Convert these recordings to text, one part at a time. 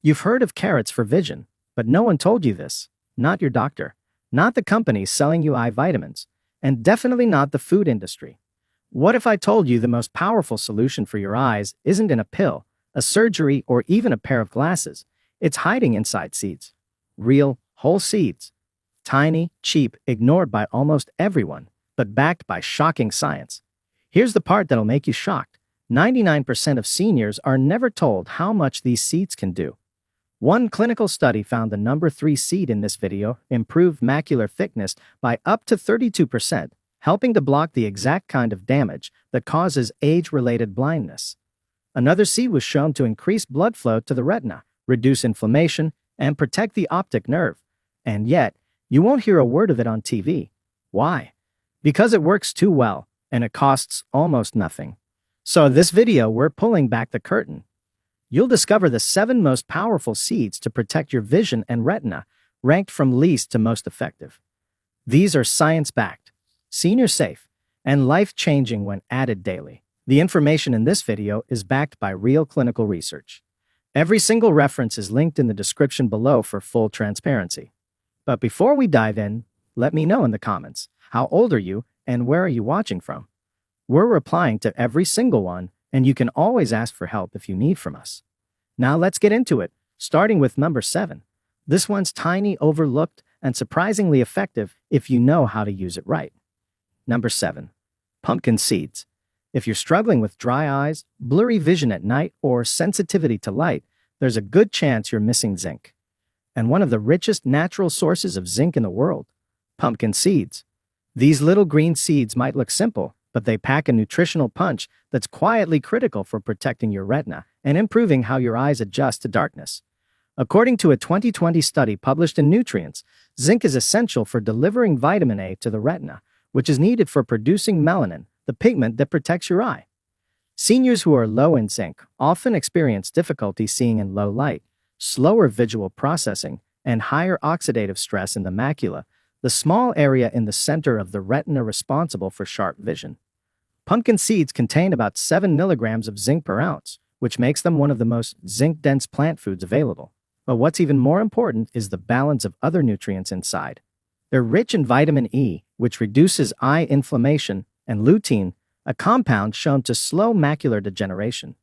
You've heard of carrots for vision, but no one told you this. Not your doctor, not the companies selling you eye vitamins, and definitely not the food industry. What if I told you the most powerful solution for your eyes isn't in a pill, a surgery, or even a pair of glasses? It's hiding inside seeds. Real, whole seeds. Tiny, cheap, ignored by almost everyone, but backed by shocking science. Here's the part that'll make you shocked. 99% of seniors are never told how much these seeds can do. One clinical study found the number 3 seed in this video improved macular thickness by up to 32%, helping to block the exact kind of damage that causes age-related blindness. Another seed was shown to increase blood flow to the retina, reduce inflammation, and protect the optic nerve. And yet, you won't hear a word of it on TV. Why? Because it works too well, and it costs almost nothing. So in this video, we're pulling back the curtain. You'll discover the 7 most powerful seeds to protect your vision and retina, ranked from least to most effective. These are science-backed, senior-safe, and life-changing when added daily. The information in this video is backed by real clinical research. Every single reference is linked in the description below for full transparency. But before we dive in, let me know in the comments, how old are you and where are you watching from? We're replying to every single one, and you can always ask for help if you need from us. Now let's get into it, starting with number 7. This one's tiny, overlooked, and surprisingly effective if you know how to use it right. Number 7. Pumpkin seeds. If you're struggling with dry eyes, blurry vision at night, or sensitivity to light, there's a good chance you're missing zinc. And one of the richest natural sources of zinc in the world, pumpkin seeds. These little green seeds might look simple, but they pack a nutritional punch that's quietly critical for protecting your retina and improving how your eyes adjust to darkness. According to a 2020 study published in Nutrients, zinc is essential for delivering vitamin A to the retina, which is needed for producing melanin, the pigment that protects your eye. Seniors who are low in zinc often experience difficulty seeing in low light, slower visual processing, and higher oxidative stress in the macula, the small area in the center of the retina responsible for sharp vision. Pumpkin seeds contain about 7 milligrams of zinc per ounce, which makes them one of the most zinc-dense plant foods available. But what's even more important is the balance of other nutrients inside. They're rich in vitamin E, which reduces eye inflammation, and lutein, a compound shown to slow macular degeneration.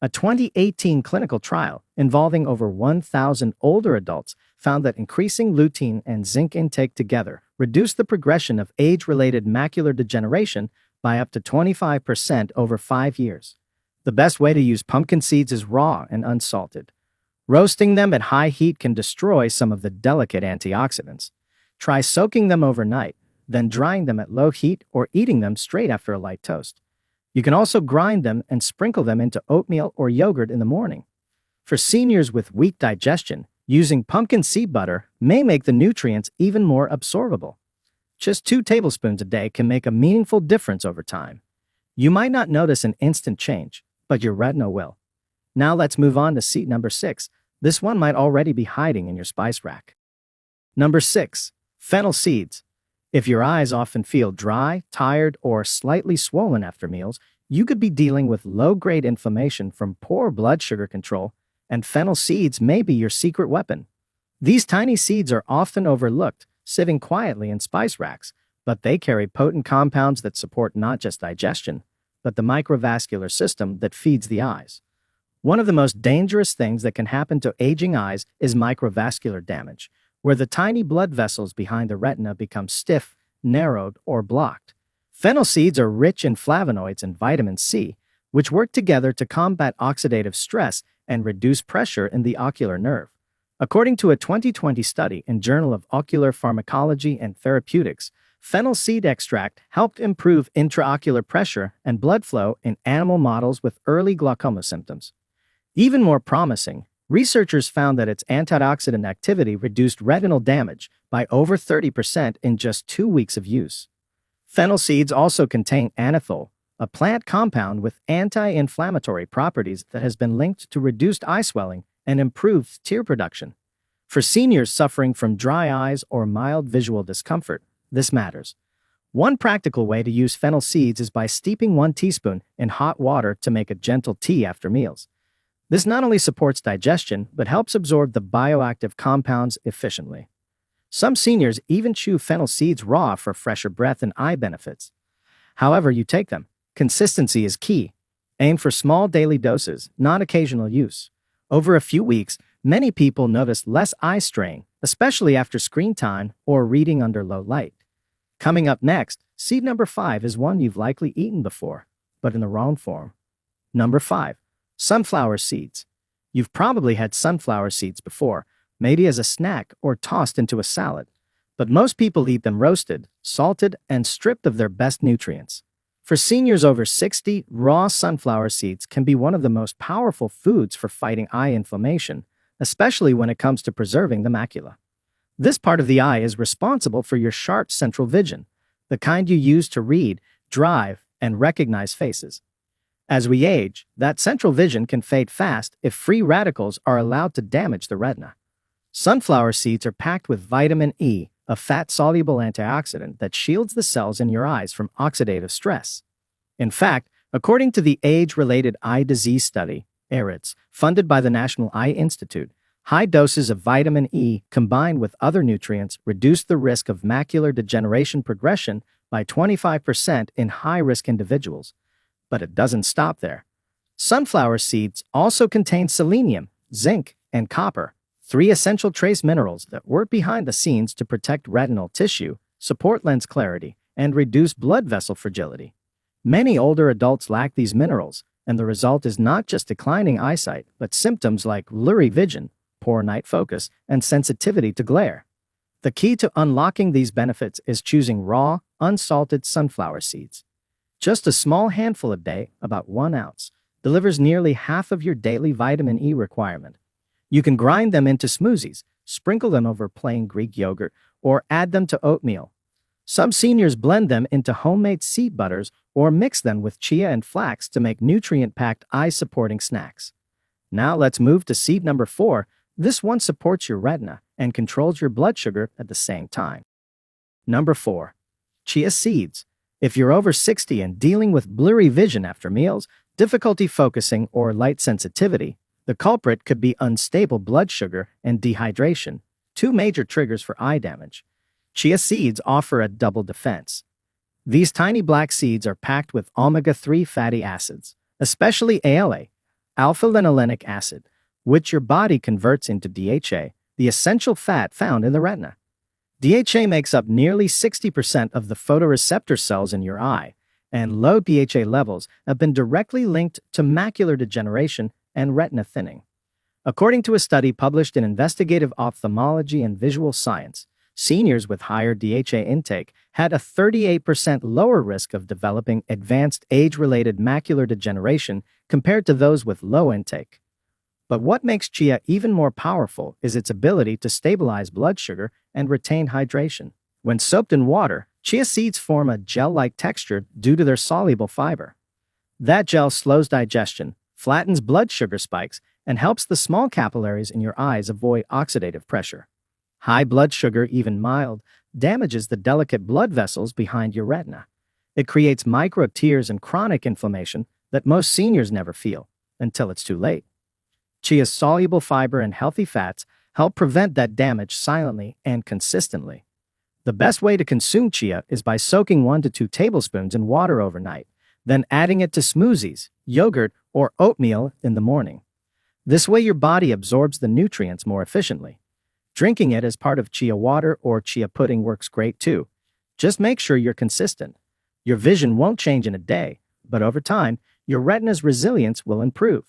A 2018 clinical trial involving over 1,000 older adults found that increasing lutein and zinc intake together reduced the progression of age-related macular degeneration by up to 25% over 5 years. The best way to use pumpkin seeds is raw and unsalted. Roasting them at high heat can destroy some of the delicate antioxidants. Try soaking them overnight, then drying them at low heat or eating them straight after a light toast. You can also grind them and sprinkle them into oatmeal or yogurt in the morning. For seniors with weak digestion, using pumpkin seed butter may make the nutrients even more absorbable. Just 2 tablespoons a day can make a meaningful difference over time. You might not notice an instant change, but your retina will. Now let's move on to seed number 6. This one might already be hiding in your spice rack. Number 6. Fennel seeds. If your eyes often feel dry, tired, or slightly swollen after meals, you could be dealing with low-grade inflammation from poor blood sugar control, and fennel seeds may be your secret weapon. These tiny seeds are often overlooked, sitting quietly in spice racks, but they carry potent compounds that support not just digestion, but the microvascular system that feeds the eyes. One of the most dangerous things that can happen to aging eyes is microvascular damage, where the tiny blood vessels behind the retina become stiff, narrowed, or blocked. Fennel seeds are rich in flavonoids and vitamin C, which work together to combat oxidative stress and reduce pressure in the ocular nerve. According to a 2020 study in Journal of Ocular Pharmacology and Therapeutics, fennel seed extract helped improve intraocular pressure and blood flow in animal models with early glaucoma symptoms. Even more promising, researchers found that its antioxidant activity reduced retinal damage by over 30% in just 2 weeks of use. Fennel seeds also contain anethole, a plant compound with anti-inflammatory properties that has been linked to reduced eye swelling and improved tear production. For seniors suffering from dry eyes or mild visual discomfort, this matters. One practical way to use fennel seeds is by steeping 1 teaspoon in hot water to make a gentle tea after meals. This not only supports digestion, but helps absorb the bioactive compounds efficiently. Some seniors even chew fennel seeds raw for fresher breath and eye benefits. However you take them, consistency is key. Aim for small daily doses, not occasional use. Over a few weeks, many people notice less eye strain, especially after screen time or reading under low light. Coming up next, seed number 5 is one you've likely eaten before, but in the wrong form. Number 5. Sunflower seeds. You've probably had sunflower seeds before, maybe as a snack or tossed into a salad. But most people eat them roasted, salted, and stripped of their best nutrients. For seniors over 60, raw sunflower seeds can be one of the most powerful foods for fighting eye inflammation, especially when it comes to preserving the macula. This part of the eye is responsible for your sharp central vision, the kind you use to read, drive, and recognize faces. As we age, that central vision can fade fast if free radicals are allowed to damage the retina. Sunflower seeds are packed with vitamin E, a fat-soluble antioxidant that shields the cells in your eyes from oxidative stress. In fact, according to the Age-Related Eye Disease Study, ARIDS, funded by the National Eye Institute, high doses of vitamin E combined with other nutrients reduce the risk of macular degeneration progression by 25% in high-risk individuals. But it doesn't stop there. Sunflower seeds also contain selenium, zinc, and copper, 3 essential trace minerals that work behind the scenes to protect retinal tissue, support lens clarity, and reduce blood vessel fragility. Many older adults lack these minerals, and the result is not just declining eyesight, but symptoms like blurry vision, poor night focus, and sensitivity to glare. The key to unlocking these benefits is choosing raw, unsalted sunflower seeds. Just a small handful a day, about 1 ounce, delivers nearly half of your daily vitamin E requirement. You can grind them into smoothies, sprinkle them over plain Greek yogurt, or add them to oatmeal. Some seniors blend them into homemade seed butters or mix them with chia and flax to make nutrient-packed eye-supporting snacks. Now let's move to seed number 4. This one supports your retina and controls your blood sugar at the same time. Number 4. Chia seeds. If you're over 60 and dealing with blurry vision after meals, difficulty focusing, or light sensitivity, the culprit could be unstable blood sugar and dehydration, 2 major triggers for eye damage. Chia seeds offer a double defense. These tiny black seeds are packed with omega-3 fatty acids, especially ALA, alpha-linolenic acid, which your body converts into DHA, the essential fat found in the retina. DHA makes up nearly 60% of the photoreceptor cells in your eye, and low DHA levels have been directly linked to macular degeneration and retina thinning. According to a study published in Investigative Ophthalmology and Visual Science, seniors with higher DHA intake had a 38% lower risk of developing advanced age-related macular degeneration compared to those with low intake. But what makes chia even more powerful is its ability to stabilize blood sugar and retain hydration. When soaked in water, chia seeds form a gel-like texture due to their soluble fiber. That gel slows digestion, flattens blood sugar spikes, and helps the small capillaries in your eyes avoid oxidative pressure. High blood sugar, even mild, damages the delicate blood vessels behind your retina. It creates micro tears and chronic inflammation that most seniors never feel until it's too late. Chia's soluble fiber and healthy fats help prevent that damage silently and consistently. The best way to consume chia is by soaking 1 to 2 tablespoons in water overnight, then adding it to smoothies, yogurt, or oatmeal in the morning. This way your body absorbs the nutrients more efficiently. Drinking it as part of chia water or chia pudding works great too. Just make sure you're consistent. Your vision won't change in a day, but over time, your retina's resilience will improve.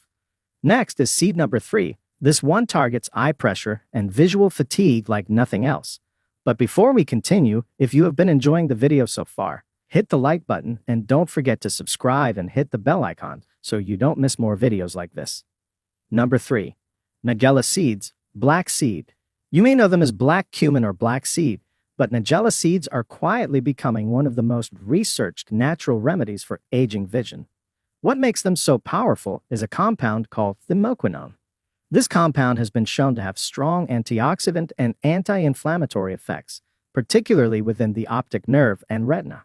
Next is seed number 3. This one targets eye pressure and visual fatigue like nothing else. But before we continue, if you have been enjoying the video so far, hit the like button and don't forget to subscribe and hit the bell icon so you don't miss more videos like this. Number 3. Nigella seeds, black seed. You may know them as black cumin or black seed, but Nigella seeds are quietly becoming one of the most researched natural remedies for aging vision. What makes them so powerful is a compound called thymoquinone. This compound has been shown to have strong antioxidant and anti-inflammatory effects, particularly within the optic nerve and retina.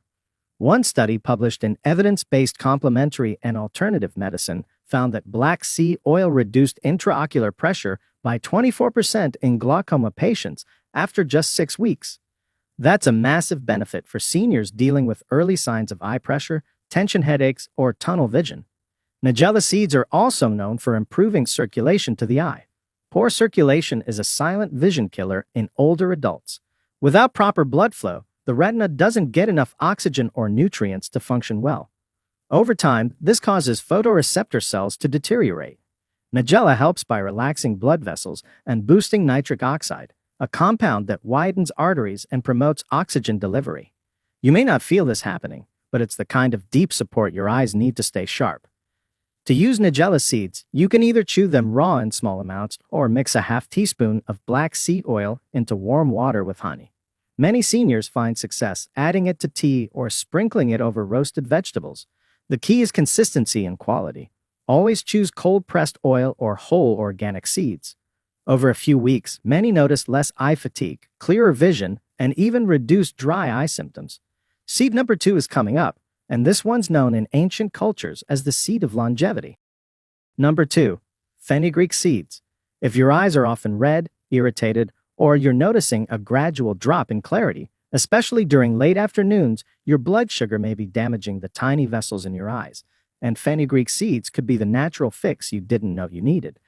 One study published in Evidence-Based Complementary and Alternative Medicine found that black seed oil reduced intraocular pressure by 24% in glaucoma patients after just 6 weeks. That's a massive benefit for seniors dealing with early signs of eye pressure, tension headaches, or tunnel vision. Nigella seeds are also known for improving circulation to the eye. Poor circulation is a silent vision killer in older adults. Without proper blood flow, the retina doesn't get enough oxygen or nutrients to function well. Over time, this causes photoreceptor cells to deteriorate. Nigella helps by relaxing blood vessels and boosting nitric oxide, a compound that widens arteries and promotes oxygen delivery. You may not feel this happening, but it's the kind of deep support your eyes need to stay sharp. To use Nigella seeds, you can either chew them raw in small amounts or mix a half teaspoon of black seed oil into warm water with honey. Many seniors find success adding it to tea or sprinkling it over roasted vegetables. The key is consistency and quality. Always choose cold-pressed oil or whole organic seeds. Over a few weeks, many notice less eye fatigue, clearer vision, and even reduced dry eye symptoms. Seed number 2 is coming up, and this one's known in ancient cultures as the seed of longevity. Number 2. Fenugreek seeds. If your eyes are often red, irritated, or you're noticing a gradual drop in clarity, especially during late afternoons, your blood sugar may be damaging the tiny vessels in your eyes, and fenugreek seeds could be the natural fix you didn't know you needed.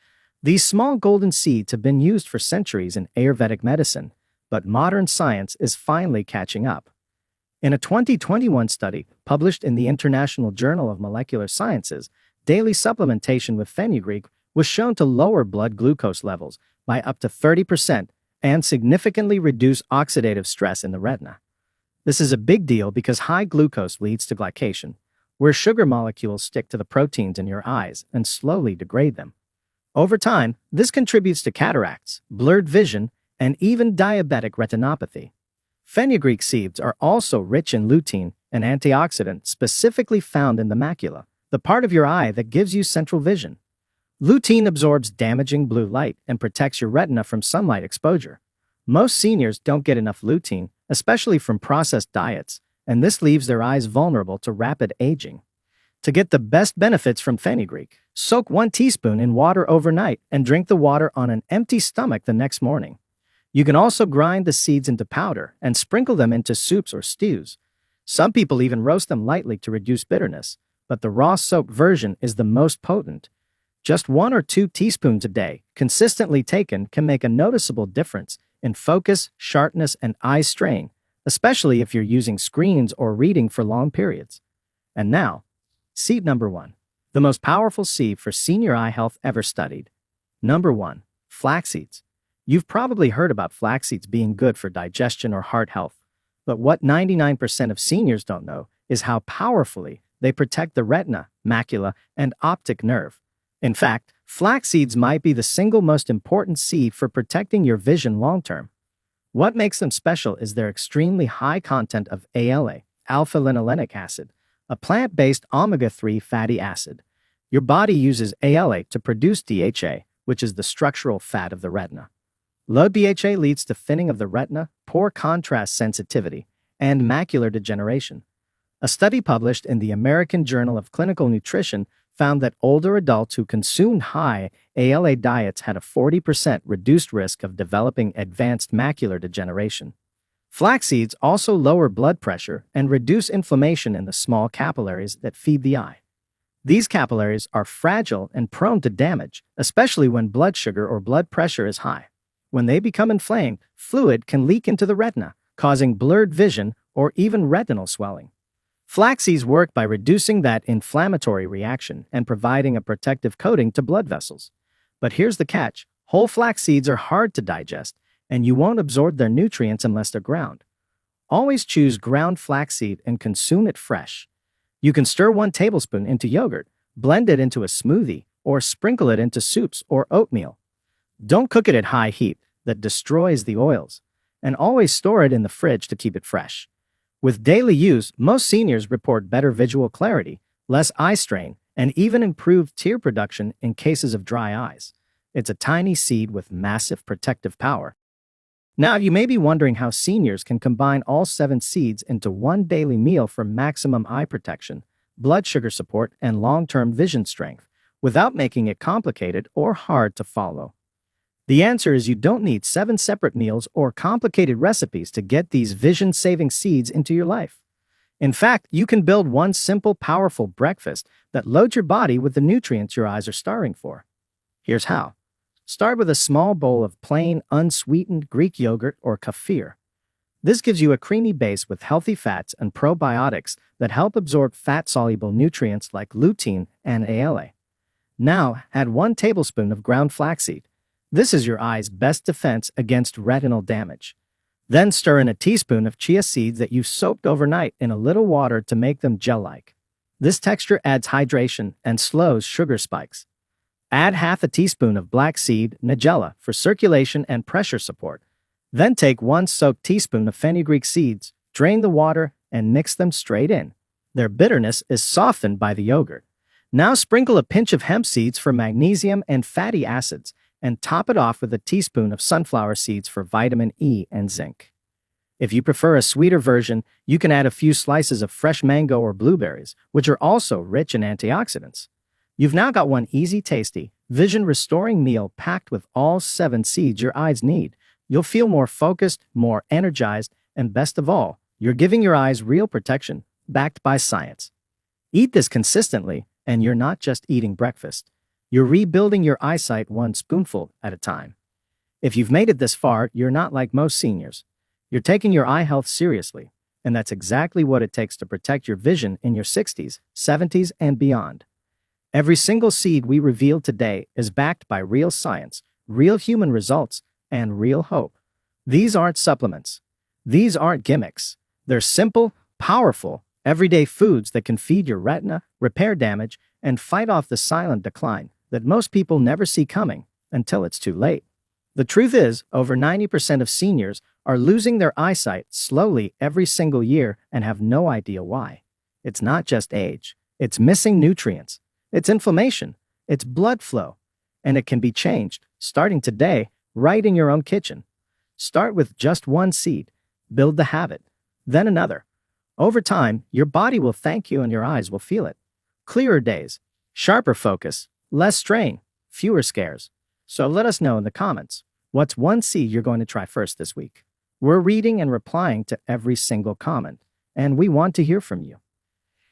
These small golden seeds have been used for centuries in Ayurvedic medicine, but modern science is finally catching up. In a 2021 study published in the International Journal of Molecular Sciences, daily supplementation with fenugreek was shown to lower blood glucose levels by up to 30% and significantly reduce oxidative stress in the retina. This is a big deal because high glucose leads to glycation, where sugar molecules stick to the proteins in your eyes and slowly degrade them. Over time, this contributes to cataracts, blurred vision, and even diabetic retinopathy. Fenugreek seeds are also rich in lutein, an antioxidant specifically found in the macula, the part of your eye that gives you central vision. Lutein absorbs damaging blue light and protects your retina from sunlight exposure. Most seniors don't get enough lutein, especially from processed diets, and this leaves their eyes vulnerable to rapid aging. To get the best benefits from fenugreek, soak 1 teaspoon in water overnight and drink the water on an empty stomach the next morning. You can also grind the seeds into powder and sprinkle them into soups or stews. Some people even roast them lightly to reduce bitterness, but the raw soaked version is the most potent. Just 1 or 2 teaspoons a day, consistently taken, can make a noticeable difference in focus, sharpness, and eye strain, especially if you're using screens or reading for long periods. And now, seed number 1, the most powerful seed for senior eye health ever studied. Number 1, flax seeds. You've probably heard about flax seeds being good for digestion or heart health, but what 99% of seniors don't know is how powerfully they protect the retina, macula, and optic nerve. In fact, flax seeds might be the single most important seed for protecting your vision long-term. What makes them special is their extremely high content of ALA, alpha-linolenic acid, a plant-based omega-3 fatty acid. Your body uses ALA to produce DHA, which is the structural fat of the retina. Low DHA leads to thinning of the retina, poor contrast sensitivity, and macular degeneration. A study published in the American Journal of Clinical Nutrition found that older adults who consumed high ALA diets had a 40% reduced risk of developing advanced macular degeneration. Flax seeds also lower blood pressure and reduce inflammation in the small capillaries that feed the eye. These capillaries are fragile and prone to damage, especially when blood sugar or blood pressure is high. When they become inflamed, fluid can leak into the retina, causing blurred vision or even retinal swelling. Flax seeds work by reducing that inflammatory reaction and providing a protective coating to blood vessels. But here's the catch: whole flax seeds are hard to digest, and you won't absorb their nutrients unless they're ground. Always choose ground flaxseed and consume it fresh. You can stir 1 tablespoon into yogurt, blend it into a smoothie, or sprinkle it into soups or oatmeal. Don't cook it at high heat, that destroys the oils, and always store it in the fridge to keep it fresh. With daily use, most seniors report better visual clarity, less eye strain, and even improved tear production in cases of dry eyes. It's a tiny seed with massive protective power. Now, you may be wondering how seniors can combine all 7 seeds into 1 daily meal for maximum eye protection, blood sugar support, and long-term vision strength. without making it complicated or hard to follow? The answer is you don't need 7 separate meals or complicated recipes to get these vision-saving seeds into your life. In fact, you can build one simple, powerful breakfast that loads your body with the nutrients your eyes are starving for. Here's how. Start with a small bowl of plain, unsweetened Greek yogurt or kefir. This gives you a creamy base with healthy fats and probiotics that help absorb fat-soluble nutrients like lutein and ALA. Now, add 1 tablespoon of ground flaxseed. This is your eye's best defense against retinal damage. Then stir in a teaspoon of chia seeds that you've soaked overnight in a little water to make them gel-like. This texture adds hydration and slows sugar spikes. Add half a teaspoon of black seed nigella for circulation and pressure support. Then take 1 soaked teaspoon of fenugreek seeds, drain the water, and mix them straight in. Their bitterness is softened by the yogurt. Now sprinkle a pinch of hemp seeds for magnesium and fatty acids, and top it off with a teaspoon of sunflower seeds for vitamin E and zinc. If you prefer a sweeter version, you can add a few slices of fresh mango or blueberries, which are also rich in antioxidants. You've now got one easy, tasty, vision-restoring meal packed with all 7 seeds your eyes need. You'll feel more focused, more energized, and best of all, you're giving your eyes real protection, backed by science. Eat this consistently, and you're not just eating breakfast. You're rebuilding your eyesight one spoonful at a time. If you've made it this far, you're not like most seniors. You're taking your eye health seriously, and that's exactly what it takes to protect your vision in your 60s, 70s, and beyond. Every single seed we revealed today is backed by real science, real human results, and real hope. These aren't supplements. These aren't gimmicks. They're simple, powerful, everyday foods that can feed your retina, repair damage, and fight off the silent decline that most people never see coming until it's too late. The truth is, over 90% of seniors are losing their eyesight slowly every single year and have no idea why. It's not just age. It's missing nutrients. It's inflammation. It's blood flow. And it can be changed, starting today, right in your own kitchen. Start with just 1 seed. Build the habit. Then another. Over time, your body will thank you and your eyes will feel it. Clearer days, sharper focus, less strain, fewer scares. So let us know in the comments, what's 1 seed you're going to try first this week? We're reading and replying to every single comment, and we want to hear from you.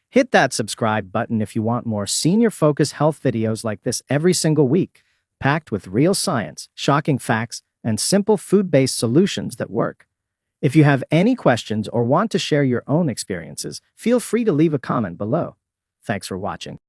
Hit that subscribe button if you want more senior-focused health videos like this every single week, packed with real science, shocking facts, and simple food-based solutions that work. If you have any questions or want to share your own experiences, feel free to leave a comment below. Thanks for watching.